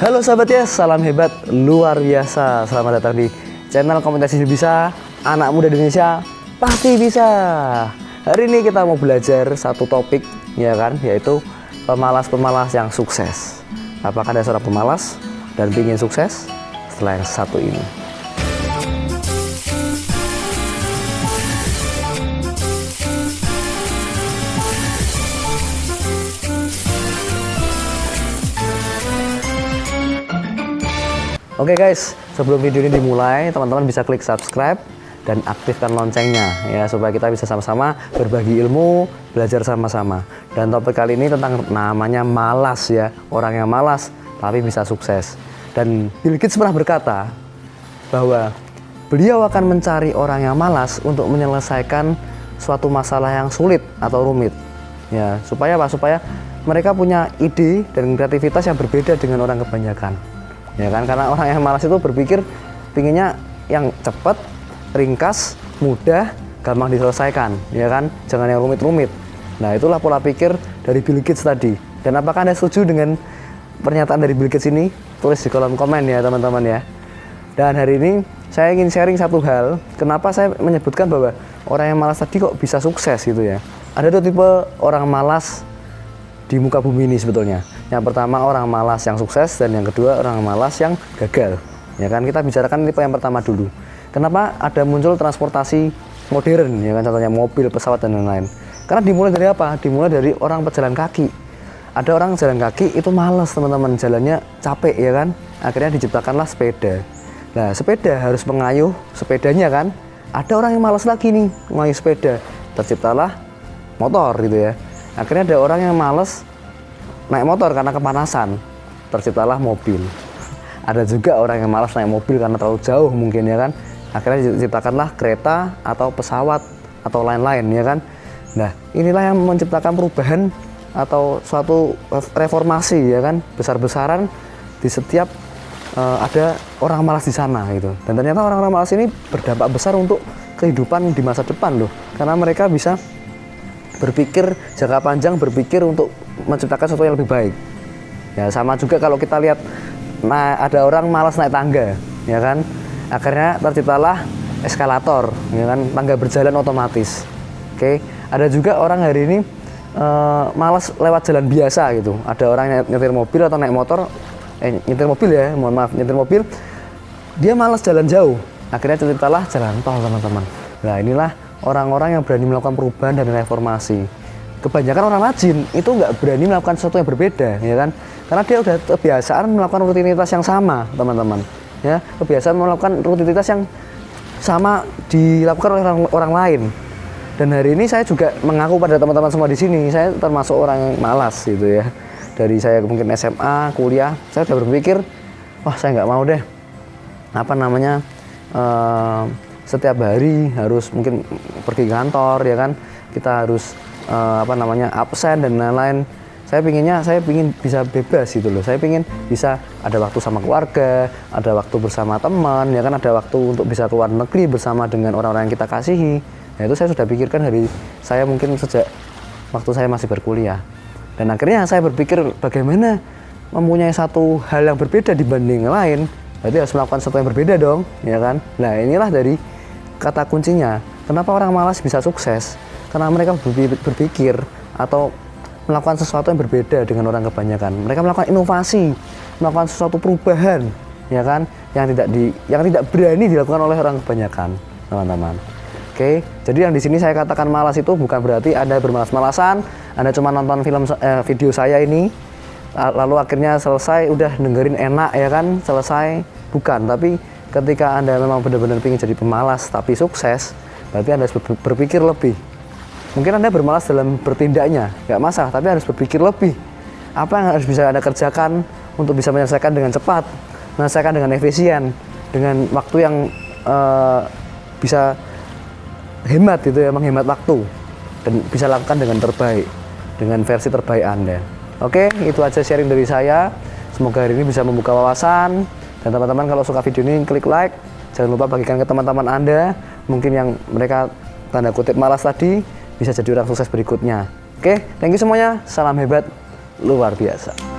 Halo sahabat ya, salam hebat luar biasa. Selamat datang di channel Komunikasi Bisa. Anak muda Indonesia pasti bisa. Hari ini kita mau belajar satu topik, ya kan, yaitu pemalas-pemalas yang sukses. Apakah ada seorang pemalas dan ingin sukses setelah yang satu ini? Oke guys, sebelum video ini dimulai, teman-teman bisa klik subscribe dan aktifkan loncengnya ya, supaya kita bisa sama-sama berbagi ilmu, belajar sama-sama. Dan topik kali ini tentang namanya malas ya, orang yang malas tapi bisa sukses. Dan Bill Gates pernah berkata bahwa beliau akan mencari orang yang malas untuk menyelesaikan suatu masalah yang sulit atau rumit ya, supaya apa? Supaya mereka punya ide dan kreativitas yang berbeda dengan orang kebanyakan. Ya kan, karena orang yang malas itu berpikir pinginnya yang cepat, ringkas, mudah, gampang diselesaikan, ya kan, jangan yang rumit-rumit. Nah, itulah pola pikir dari Bill Gates tadi. Dan apakah Anda setuju dengan pernyataan dari Bill Gates ini? Tulis di kolom komen ya teman-teman ya. Dan hari ini saya ingin sharing satu hal, kenapa saya menyebutkan bahwa orang yang malas tadi kok bisa sukses gitu ya. Ada dua tipe orang malas di muka bumi ini sebetulnya. Yang pertama orang malas yang sukses, dan yang kedua orang malas yang gagal. Ya kan, kita bicarakan tipe yang pertama dulu. Kenapa ada muncul transportasi modern, ya kan, contohnya mobil, pesawat dan lain-lain. Karena dimulai dari apa? Dimulai dari orang pejalan kaki. Ada orang jalan kaki itu malas teman-teman, jalannya capek ya kan. Akhirnya diciptakanlah sepeda. Nah, sepeda harus mengayuh sepedanya kan. Ada orang yang malas lagi nih mengayuh sepeda, terciptalah motor gitu ya. Akhirnya ada orang yang malas naik motor karena kepanasan, terciptalah mobil. Ada juga orang yang malas naik mobil karena terlalu jauh mungkin ya kan. Akhirnya diciptakanlah kereta atau pesawat atau lain-lain ya kan. Nah, inilah yang menciptakan perubahan atau suatu reformasi ya kan, besar-besaran di setiap ada orang malas di sana gitu. Dan ternyata orang-orang malas ini berdampak besar untuk kehidupan di masa depan loh, karena mereka bisa berpikir jangka panjang, berpikir untuk menciptakan sesuatu yang lebih baik. Ya, sama juga kalau kita lihat, nah, ada orang malas naik tangga, ya kan? Akhirnya terciptalah eskalator, ya kan? Tangga berjalan otomatis. Oke, ada juga orang hari ini malas lewat jalan biasa gitu. Ada orang yang nyetir mobil atau naik motor, nyetir mobil ya, mohon maaf, nyetir mobil, dia malas jalan jauh. Akhirnya terciptalah jalan tol teman-teman. Nah, inilah orang-orang yang berani melakukan perubahan dan reformasi. Kebanyakan orang rajin itu nggak berani melakukan sesuatu yang berbeda, ya kan? Karena dia udah kebiasaan melakukan rutinitas yang sama, teman-teman. Ya, kebiasaan melakukan rutinitas yang sama dilakukan oleh orang lain. Dan hari ini saya juga mengaku pada teman-teman semua di sini, saya termasuk orang yang malas gitu ya. Dari saya mungkin SMA, kuliah, saya udah berpikir, wah saya nggak mau deh, setiap hari harus mungkin pergi kantor ya kan, kita harus absen dan lain-lain. Saya pingin bisa bebas gitu loh. Saya pingin bisa ada waktu sama keluarga, ada waktu bersama teman, ya kan, ada waktu untuk bisa keluar negeri bersama dengan orang-orang yang kita kasihi. Nah, itu saya sudah pikirkan dari saya mungkin sejak waktu saya masih berkuliah. Dan akhirnya saya berpikir bagaimana mempunyai satu hal yang berbeda dibanding yang lain. Berarti harus melakukan sesuatu yang berbeda dong, ya kan? Nah, inilah dari kata kuncinya. Kenapa orang malas bisa sukses? Karena mereka berpikir atau melakukan sesuatu yang berbeda dengan orang kebanyakan. Mereka melakukan inovasi, melakukan sesuatu perubahan, ya kan, yang tidak berani dilakukan oleh orang kebanyakan, teman-teman. Oke, jadi yang di sini saya katakan malas itu bukan berarti Anda bermalas-malasan, Anda cuma nonton video saya ini, lalu akhirnya selesai, udah dengerin enak ya kan, selesai. Bukan, tapi ketika Anda memang benar-benar ingin jadi pemalas tapi sukses, berarti Anda harus berpikir lebih. Mungkin Anda bermalas dalam bertindaknya, nggak masalah, tapi harus berpikir lebih. Apa yang harus bisa Anda kerjakan untuk bisa menyelesaikan dengan cepat, menyelesaikan dengan efisien, dengan waktu yang bisa hemat gitu ya, menghemat waktu, dan bisa lakukan dengan terbaik, dengan versi terbaik Anda. Oke, itu aja sharing dari saya. Semoga hari ini bisa membuka wawasan. Dan teman-teman kalau suka video ini klik like, jangan lupa bagikan ke teman-teman Anda, mungkin yang mereka tanda kutip malas tadi bisa jadi orang sukses berikutnya. Oke, thank you semuanya, salam hebat luar biasa.